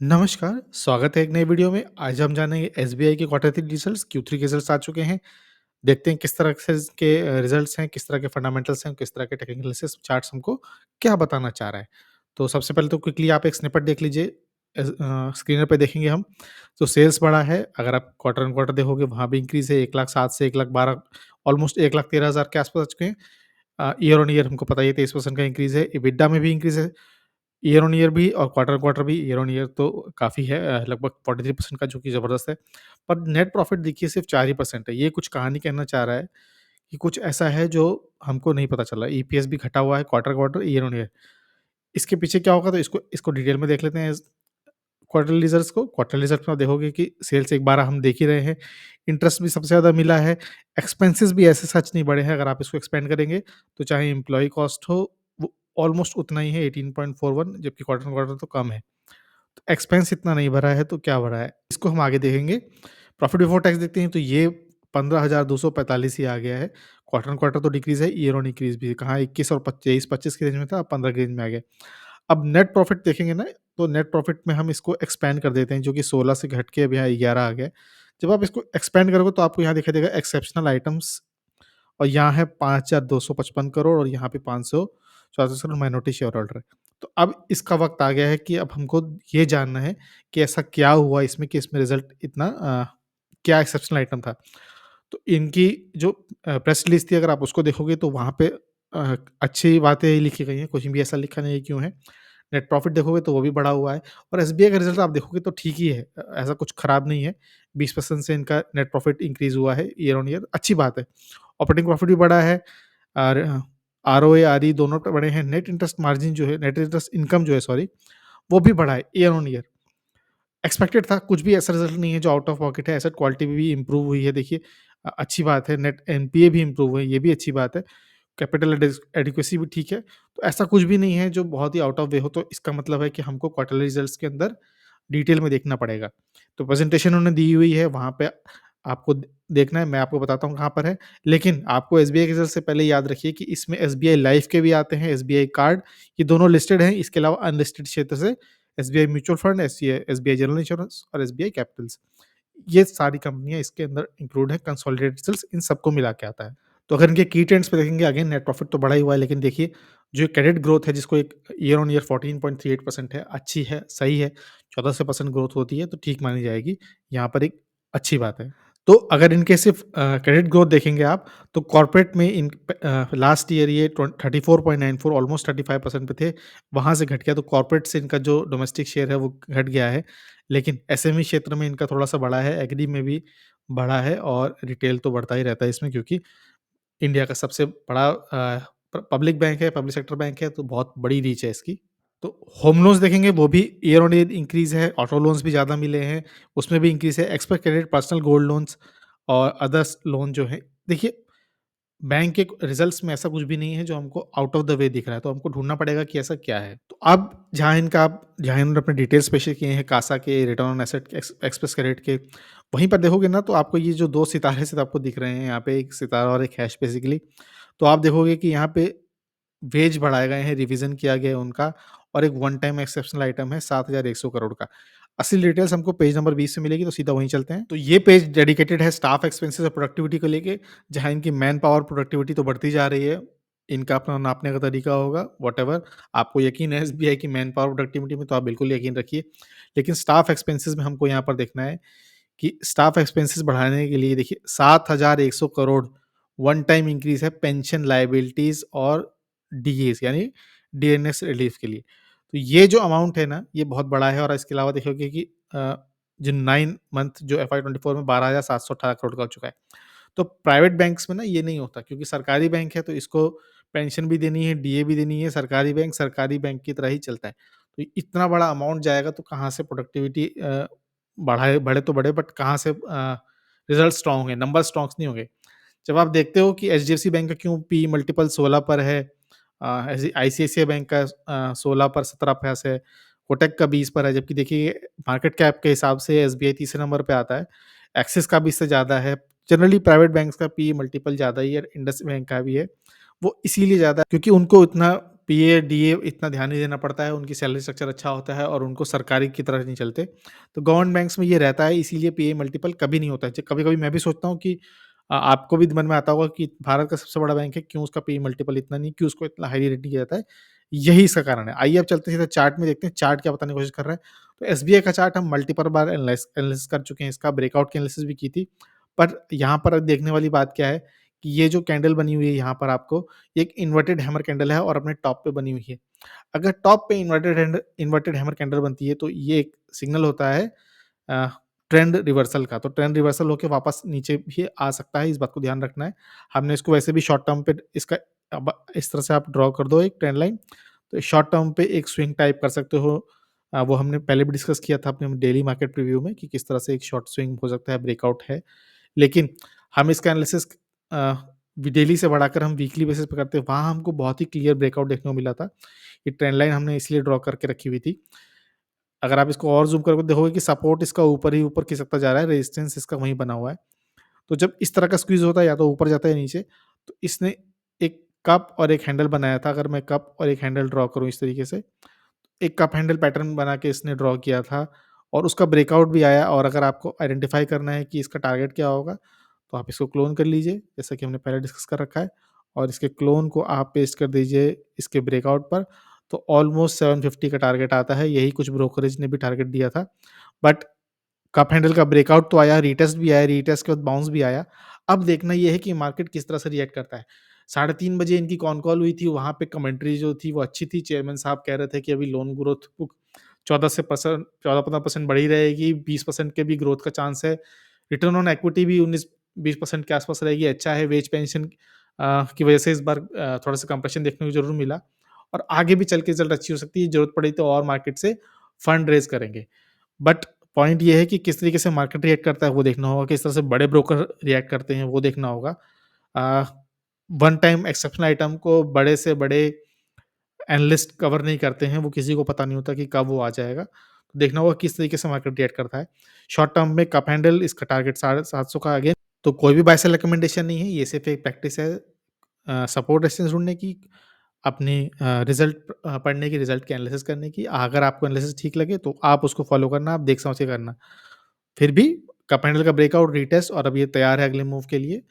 नमस्कार, स्वागत है एक नई वीडियो में। आज हम जानेंगे एसबीआई के क्वार्टर 3 रिजल्ट्स, Q3 के रिजल्ट्स आ चुके हैं। देखते हैं किस तरह से इसके रिजल्ट्स हैं, किस तरह के फंडामेंटल्स हैं, किस तरह के टेक्निकल एनालिसिस चार्ट्स हमको क्या बताना चाह रहा है। तो सबसे पहले तो क्विकली आप एक स्निपेट देख लीजिए। स्क्रीनर पे देखेंगे हम, तो सेल्स बढ़ा है। अगर आप क्वार्टर ऑन क्वार्टर देखोगे वहाँ भी इंक्रीज़ है, 1,07,000 से 1,12,000 ऑलमोस्ट 1,13,000 के आसपास आ चुके हैं। ईयर ऑन ईयर हमको पता ही है 23% का इंक्रीज़ है। इबिड्डा में भी इंक्रीज़ है। ईयर ऑन ईयर भी और क्वार्टर ऑन क्वार्टर भी। ईयर ऑन ईयर तो काफ़ी है, लगभग 43% का, जो कि ज़बरदस्त है। पर नेट प्रॉफ़िट देखिए सिर्फ़ 4 ही परसेंट है। ये कुछ कहानी कहना चाह रहा है कि कुछ ऐसा है जो हमको नहीं पता चला। ईपीएस भी घटा हुआ है क्वार्टर-क्वार्टर, ईयर ऑन ईयर। इसके पीछे क्या होगा, तो इसको इसको डिटेल में देख लेते हैं। क्वार्टरली रिज़ल्ट्स को। क्वार्टरली रिज़ल्ट में आप देखोगे कि सेल्स एक बार हम देख ही रहे हैं। इंटरेस्ट भी सबसे ज़्यादा मिला है। एक्सपेंसेस भी ऐसे सच नहीं बढ़े हैं। अगर आप इसको एक्सपेंड करेंगे तो चाहे एम्प्लॉयी कॉस्ट हो, वो ऑलमोस्ट उतना ही है, 18.41, जबकि क्वार्टर-ऑन-क्वार्टर तो कम है। तो एक्सपेंस इतना नहीं भरा है, तो क्या भरा है? इसको हम आगे देखेंगे। प्रॉफिट बिफोर टैक्स देखते हैं, तो ये 15,245 ही आ गया है। क्वार्टर ऑन क्वार्टर तो डिक्रीज़ है, ईयर ऑन इंक्रीज़ भी है। कहाँ 21 और 25 की रेंज में था, अब 15 की रेंज में आ गया। अब नेट प्रॉफिट देखेंगे ना, तो नेट प्रॉफिट में हम इसको एक्सपेंड कर देते हैं, जो कि 16 से घट के अब यहाँ 11 आ गया है। जब आप इसको एक्सपेंड करोगे तो आपको यहाँ दिखाई देगा एक्सेप्शनल आइटम्स, और यहाँ है 5,255 करोड़, और यहाँ पे 534 करोड़ माइनॉरिटी शेयर होल्डर है। तो अब इसका वक़्त आ गया है कि अब हमको ये जानना है कि ऐसा क्या हुआ इसमें कि इसमें रिज़ल्ट इतना क्या एक्सेप्शनल आइटम था? तो इनकी जो प्रेस रिलीज़ थी, अगर आप उसको देखोगे तो वहाँ पे अच्छी बातें ही लिखी गई हैं, कुछ भी ऐसा लिखा नहीं है क्यों है। नेट प्रॉफिट देखोगे तो वो भी बढ़ा हुआ है, और एसबीआई का रिज़ल्ट आप देखोगे तो ठीक ही है, ऐसा कुछ खराब नहीं है। 20% से इनका नेट प्रॉफिट इंक्रीज़ हुआ है ईयर ऑन ईयर, अच्छी बात है। ऑपरेटिंग प्रॉफिट भी बढ़ा है, और आरओए, आरई दोनों बढ़े हैं। नेट इंटरेस्ट मार्जिन जो है, नेट इंटरेस्ट इनकम जो है, सॉरी, वो भी बढ़ा है ईयर ऑन ईयर। एक्सपेक्टेड था, कुछ भी ऐसा रिज़ल्ट नहीं है जो आउट ऑफ पॉकेट है। एसेट क्वालिटी भी इम्प्रूव हुई है, देखिए, अच्छी बात है। नेट एनपीए भी इम्प्रूव हुए हैं, ये भी अच्छी बात है। कैपिटल एडिक्वेसी भी ठीक है। तो ऐसा कुछ भी नहीं है जो बहुत ही आउट ऑफ वे हो, तो इसका मतलब है कि हमको क्वार्टरली रिज़ल्ट्स के अंदर डिटेल में देखना पड़ेगा। तो प्रेज़ेंटेशन उन्होंने दी हुई है, वहाँ पे आपको देखना है, मैं आपको बताता हूँ कहाँ पर है। लेकिन आपको एसबीआई के रिज़ल्ट से पहले याद रखिए कि इसमें एसबीआई लाइफ़ के भी आते हैं, एसबीआई कार्ड, ये दोनों लिस्टेड हैं। इसके अलावा अनलिस्टेड क्षेत्र से SBI mutual fund, SBI general insurance और एसबीआई कैपिटल्स, ये सारी कंपनियाँ इसके अंदर इंक्लूड हैं। कंसोलिडेटेड रिजल्ट्स इन सबको मिला के आता है। तो अगर इनके की ट्रेंड्स पे देखेंगे, अगेन नेट प्रॉफिट तो बढ़ा ही हुआ है, लेकिन देखिए जो क्रेडिट ग्रोथ है, जिसको एक ईयर ऑन ईयर 14.38% है, अच्छी है, सही है। 14 से परसेंट ग्रोथ होती है तो ठीक मानी जाएगी। यहाँ पर एक अच्छी बात है। तो अगर इनके सिर्फ़ क्रेडिट ग्रोथ देखेंगे आप, तो कॉर्पोरेट में लास्ट ईयर ये 34.94, ऑलमोस्ट 35% पे थे, वहाँ से घट गया। तो कॉर्पोरेट से इनका जो डोमेस्टिक शेयर है वो घट गया है। लेकिन एसएमई क्षेत्र में इनका थोड़ा-सा बढ़ा है, एग्री में भी बढ़ा है, और रिटेल तो बढ़ता ही रहता है इसमें, क्योंकि इंडिया का सबसे बड़ा पब्लिक बैंक है, पब्लिक सेक्टर बैंक है, तो बहुत बड़ी रीच है इसकी। तो होम लोन्स देखेंगे, वो भी ईयर ऑन ईयर इंक्रीज़ है, ऑटो लोन्स भी ज़्यादा मिले हैं, उसमें भी इंक्रीज़ है। Expect credit, personal gold loans और अदर्स लोन जो हैं, देखिए बैंक के रिजल्ट्स में ऐसा कुछ भी नहीं है जो हमको आउट ऑफ द वे दिख रहा है, तो हमको ढूँढना पड़ेगा कि ऐसा क्या है। तो अब जहाँ इन्होंने अपने डिटेल्स स्पेशल किए हैं, कासा के, रिटर्न ऑन एसेट के, एक्सप्रेस क्रेडिट के, वहीं पर देखोगे ना, तो आपको ये जो 2 सितारे सिर्फ़ आपको दिख रहे हैं, यहाँ पे 1 सितारा और 1 हैश बेसिकली। तो आप देखोगे कि यहाँ पे वेज बढ़ाए गए हैं, रिवीज़न किया गया है उनका, और एक वन टाइम एक्सेप्शनल आइटम है 7,100 करोड़ का। असली डिटेल्स हमको पेज नंबर 20 से मिलेगी, तो सीधा वहीं चलते हैं। तो ये पेज डेडिकेटेड है स्टाफ एक्सपेंसेस और प्रोडक्टिविटी को लेके, जहाँ इनकी मैन पावर प्रोडक्टिविटी तो बढ़ती जा रही है। इनका अपना नापने का तरीका होगा, व्हाटएवर। आपको यकीन है एसबीआई की मैन पावर प्रोडक्टिविटी में, तो आप बिल्कुल यकीन रखिए। लेकिन स्टाफ एक्सपेंसेस में हमको यहाँ पर देखना है कि स्टाफ एक्सपेंसेस बढ़ाने के लिए, देखिए, 7,100 करोड़ वन टाइम इंक्रीज़ है पेंशन लायबिलिटीज़ और डीएस, यानी डीएनएस रिलीफ के लिए। तो ये जो अमाउंट है ना, ये बहुत बड़ा है, और इसके अलावा देखोगे कि जो 9 मंथ जो एफवाई 24 में 12,718 करोड़ का हो चुका है। तो प्राइवेट बैंक्स में ना ये नहीं होता, क्योंकि सरकारी बैंक है, तो इसको पेंशन भी देनी है, डीए भी देनी है। सरकारी बैंक की तरह ही चलता है। तो इतना बड़ा अमाउंट जाएगा, तो कहाँ से प्रोडक्टिविटी बढ़े तो बढ़े, बट कहाँ से रिजल्ट स्ट्रॉन्ग होंगे, नंबर स्ट्रॉन्ग्स नहीं होंगे। जब आप देखते हो कि एचडीएफसी बैंक का क्यों पी मल्टीपल 16 पर है, ऐसे आईसीआईसीआई बैंक का 16 पर 17 पैसे है, कोटक का 20 पर है, जबकि देखिए मार्केट कैप के हिसाब से एसबीआई तीसरे नंबर पे आता है। एक्सिस का भी इससे ज़्यादा है। जनरली प्राइवेट बैंक्स का पी मल्टीपल ज़्यादा ही है, इंडस बैंक का भी है। वो इसीलिए ज़्यादा है क्योंकि उनको इतना पीए, डीए इतना ध्यान नहीं देना पड़ता है, उनकी सैलरी स्ट्रक्चर अच्छा होता है और उनको सरकारी की तरह नहीं चलते। तो गवर्नमेंट बैंक्स में ये रहता है, इसीलिए पीए मल्टीपल कभी नहीं होता है। ज कभी-कभी मैं भी सोचता हूँ कि आपको भी मन में आता होगा कि भारत का सबसे बड़ा बैंक है, क्यों उसका पीई मल्टीपल इतना नहीं, क्यों उसको इतना हाईली रेटिंग किया जाता है? यही इसका कारण है। आइए अब चलते हैं सीधे चार्ट में देखते हैं, चार्ट क्या बताने की कोशिश कर रहा है। तो एसबीआई का चार्ट हम मल्टीपल बार एनालाइज़ कर चुके हैं, इसका ब्रेकआउट की एनालिसिस भी की थी। पर यहाँ पर देखने वाली बात क्या है कि ये जो कैंडल बनी हुई है यहाँ पर आपको, एक इन्वर्टेड हैमर कैंडल है और अपने टॉप पे बनी हुई है। अगर टॉप पे इन्वर्टेड हैमर कैंडल बनती है, तो ये एक सिग्नल होता है अ, ट्रेंड रिवर्सल का। तो ट्रेंड रिवर्सल होके वापस नीचे भी आ सकता है, इस बात को ध्यान रखना है। हमने इसको वैसे भी शॉर्ट टर्म पे इसका अब इस तरह से आप ड्रॉ कर दो एक ट्रेंड लाइन, तो शॉर्ट टर्म पे एक स्विंग टाइप कर सकते हो। वो हमने पहले भी डिस्कस किया था अपने डेली मार्केट प्रीव्यू में कि किस तरह से एक शॉर्ट स्विंग हो सकता है, ब्रेकआउट है। लेकिन हम इसका एनालिसिस अ, डेली से बढ़ाकर हम वीकली बेसिस पे करते हैं, वहाँ हमको बहुत ही क्लियर ब्रेकआउट देखने को मिला था। ये ट्रेंड लाइन हमने इसलिए ड्रॉ करके रखी हुई थी। अगर आप इसको और ज़ूम करके देखोगे कि सपोर्ट इसका ऊपर ही ऊपर खिसकता जा रहा है, रेजिस्टेंस इसका वहीं बना हुआ है। तो जब इस तरह का स्क्वीज़ होता है, या तो ऊपर जाता है या नीचे, तो इसने एक कप और एक हैंडल बनाया था। अगर मैं कप और एक हैंडल ड्रॉ करूँ इस तरीके से, एक कप हैंडल पैटर्न बना के इसने ड्रॉ किया था और उसका ब्रेकआउट भी आया। और अगर आपको आइडेंटिफ़ाई करना है कि इसका टारगेट क्या होगा, तो आप इसको क्लोन कर लीजिए, जैसा कि हमने पहले डिस्कस कर रखा है, और इसके क्लोन को आप पेस्ट कर दीजिए इसके ब्रेकआउट पर, तो ऑलमोस्ट 750 का टारगेट आता है। यही कुछ ब्रोकरेज ने भी टारगेट दिया था। बट कप हैंडल का ब्रेकआउट तो आया, रीटेस्ट भी आया, रीटेस्ट के बाद बाउंस भी आया। अब देखना ये है कि मार्केट किस तरह से रिएक्ट करता है। 3:30 बजे इनकी कॉन कॉल हुई थी, वहाँ पे कमेंट्री जो थी वो अच्छी थी। चेयरमैन साहब कह रहे थे कि अभी लोन ग्रोथ 14-15% बढ़ी रहेगी, 20% के भी ग्रोथ का चांस है। रिटर्न ऑन इक्विटी भी 19-20% के आस-पास रहेगी, अच्छा है। वेज पेंशन की वजह से इस बार थोड़ा-सा कंप्रेशन देखने को ज़रूर मिला, और आगे भी चल के रिज़ल्ट अच्छी हो सकती है। ज़रूरत पड़ी तो और मार्केट से फंड रेज़ करेंगे। बट पॉइंट ये है कि किस तरीके से मार्केट रिएक्ट करता है वो देखना होगा, किस तरह से बड़े ब्रोकर रिएक्ट करते हैं वो देखना होगा। अ, वन टाइम एक्सेप्शनल आइटम को बड़े से बड़े एनालिस्ट कवर नहीं करते हैं, वो किसी को पता नहीं होता कि कब वो आ जाएगा। तो देखना होगा किस तरीके से मार्केट रिएक्ट करता है। शॉर्ट टर्म में कप हैंडल इसका टारगेट 750 का अगेन, तो कोई भी बाय सेल रिकमेंडेशन नहीं है, ये सिर्फ़ एक प्रैक्टिस है सपोर्ट रेजिस्टेंस ढूँढने की, अपनी रिज़ल्ट पढ़ने की, रिज़ल्ट के एनालिसिस करने की। अगर आपको एनालिसिस ठीक लगे तो आप उसको फ़ॉलो करना, आप देख समझ के करना। फिर भी कप हैंडल का ब्रेकआउट, रीटेस्ट, और अब ये तैयार है अगले मूव के लिए।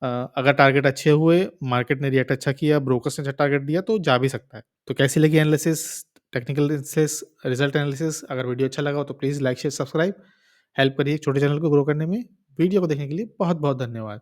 अगर टारगेट अच्छे हुए, मार्केट ने रिएक्ट अच्छा किया, ब्रोकर्स ने अच्छा टारगेट दिया, तो जा भी सकता है। तो कैसी लगी analysis, technical analysis, result analysis? अगर वीडियो अच्छा लगा हो तो please like, share, subscribe. Help करिए छोटे चैनल को ग्रो करने में। वीडियो को देखने के लिए बहुत-बहुत धन्यवाद।